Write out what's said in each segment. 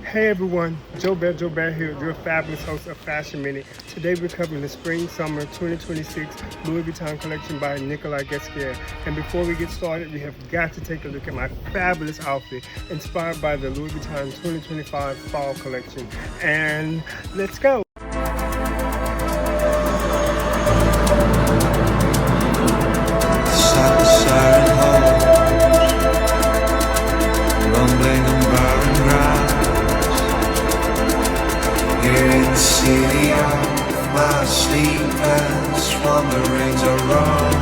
Hey everyone, Joe Bear here, your fabulous host of Fashion Minute. Today we're covering the Spring/Summer 2026 Louis Vuitton collection by Nicolas Ghesquiere. And before we get started, we have got to take a look at my fabulous outfit inspired by the Louis Vuitton 2025 Fall collection. And let's go! City of my sleepers, wanderings are wrong.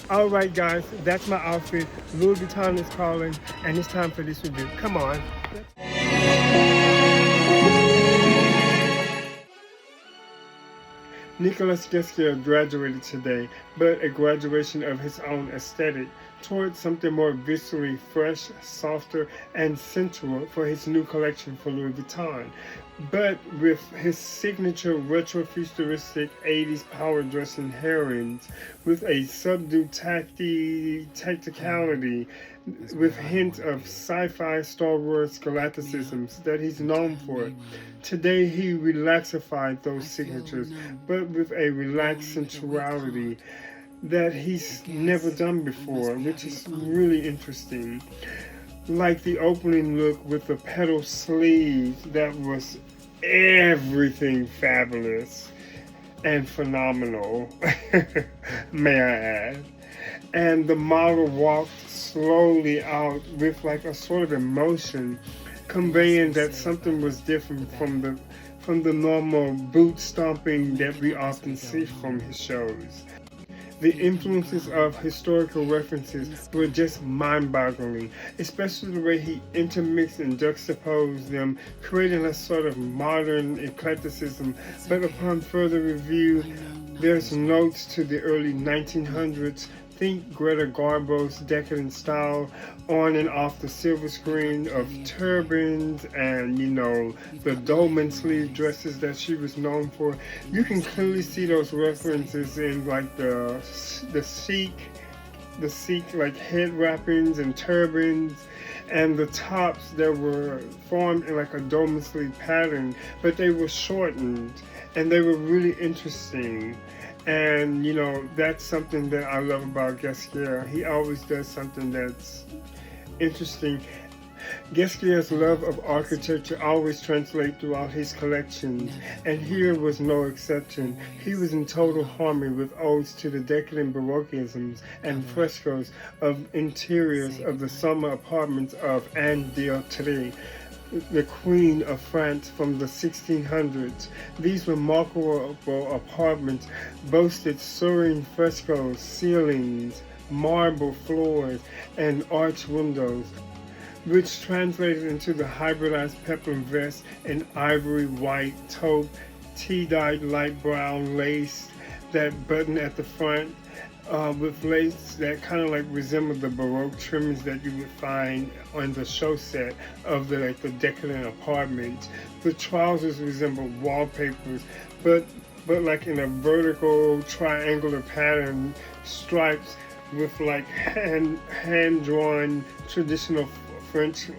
Alright guys, that's my outfit. Louis Vuitton is calling, and it's time for this review. Come on. Nicolas Ghesquiere graduated today, but a graduation of his own aesthetic towards something more viscerally fresh, softer, and sensual for his new collection for Louis Vuitton. But with his signature retro-futuristic 80s power dressing herrings, with a subdued tacticality, with hints of sci-fi Star Wars scholasticisms that he's known for. Today he relaxified those signatures, but with a relaxed sensuality that he's never done before, which is really interesting. Like the opening look with the petal sleeves, that was everything fabulous and phenomenal, may I add. And the model walked slowly out with like a sort of emotion, conveying that something was different from the normal boot stomping that we often see from his shows. The influences of historical references were just mind-boggling, especially the way he intermixed and juxtaposed them, creating a sort of modern eclecticism. But upon further review, there's notes to the early 1900s. Think Greta Garbo's decadent style on and off the silver screen of turbans and, the dolman sleeve dresses that she was known for. You can clearly see those references in like the chic like head wrappings and turbans, and the tops that were formed in like a dolman sleeve pattern, but they were shortened and they were really interesting. And, that's something that I love about Ghesquiere. He always does something that's interesting. Ghesquiere's love of architecture always translates throughout his collections, and here was no exception. He was in total harmony with odes to the decadent Baroqueisms and frescoes of interiors of the summer apartments of Anne d'Autriche, the Queen of France from the 1600s. These remarkable apartments boasted soaring frescoes, ceilings, marble floors, and arched windows, which translated into the hybridized peplum vest and ivory white taupe, tea-dyed light brown lace that button at the front, with lace that kind of like resembled the Baroque trimmings that you would find on the show set of the decadent apartment. The trousers resembled wallpapers, but like in a vertical triangular pattern, stripes with like hand-drawn traditional French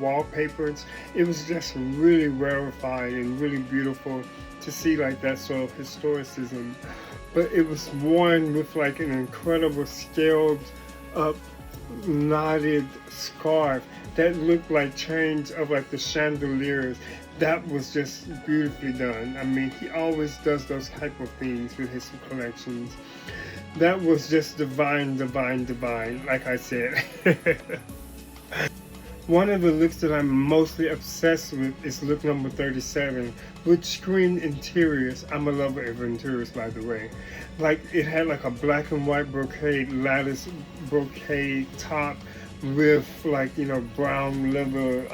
wallpapers. It was just really rarefied and really beautiful to see like that sort of historicism. But it was worn with like an incredible scaled up knotted scarf that looked like chains of like the chandeliers. That was just beautifully done. I mean, he always does those type of things with his collections. That was just divine, like I said. One of the looks that I'm mostly obsessed with is look number 37, which screened interiors. I'm a lover of interiors, by the way. Like, it had like a black and white brocade, lattice brocade top with like, brown leather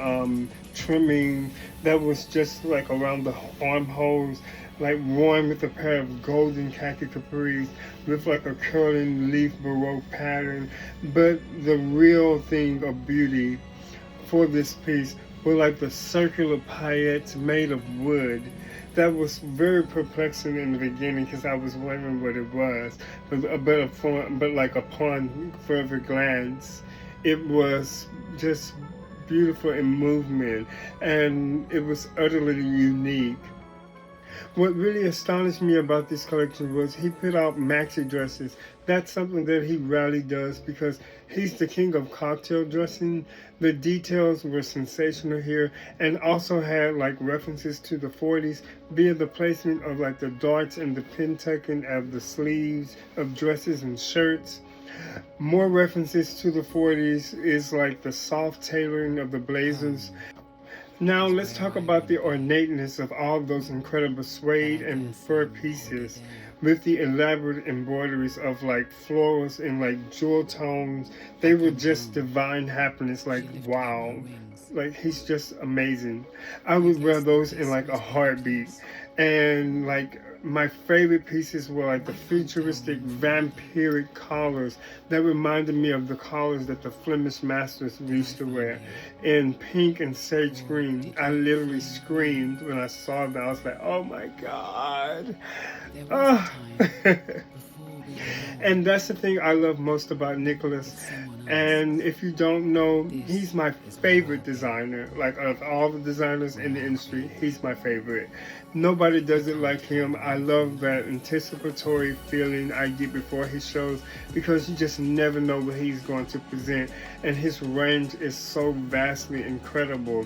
trimming that was just like around the armholes, like worn with a pair of golden khaki capris with like a curling leaf Baroque pattern. But the real thing of beauty for this piece were like the circular paillettes made of wood that was very perplexing in the beginning because I was wondering what it was. But like upon further glance, it was just beautiful in movement, and it was utterly unique. What really astonished me about this collection was he put out maxi dresses. That's something that he rarely does because he's the king of cocktail dressing. The details were sensational here, and also had like references to the 40s via the placement of like the darts and the pin tucking of the sleeves of dresses and shirts. More references to the 40s is like the soft tailoring of the blazers. Now let's talk about the ornateness of all those incredible suede and fur pieces with the elaborate embroideries of like florals and like jewel tones. They were just divine happiness, like wow. Like he's just amazing. I would wear those in like a heartbeat. And like my favorite pieces were like the futuristic vampiric collars that reminded me of the collars that the Flemish masters used to wear in pink and sage green. I literally screamed when I saw them. I was like, oh my God. Oh. And that's the thing I love most about Nicholas. And if you don't know, he's my favorite designer. Like of all the designers in the industry, he's my favorite. Nobody does it like him. I love that anticipatory feeling I get before his shows because you just never know what he's going to present. And his range is so vastly incredible.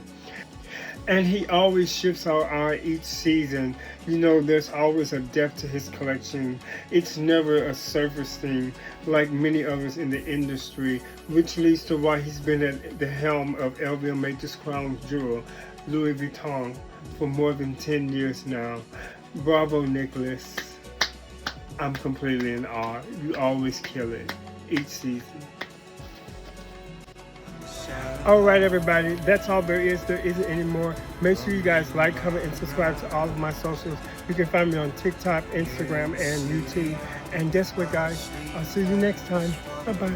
And he always shifts our eye each season. You know, there's always a depth to his collection. It's never a surface thing like many others in the industry, which leads to why he's been at the helm of LVMH's crown jewel, Louis Vuitton, for more than 10 years now. Bravo, Nicholas. I'm completely in awe. You always kill it each season. Alright everybody, that's all there is. There isn't any more. Make sure you guys like, comment, and subscribe to all of my socials. You can find me on TikTok, Instagram, and YouTube. And guess what guys? I'll see you next time. Bye-bye.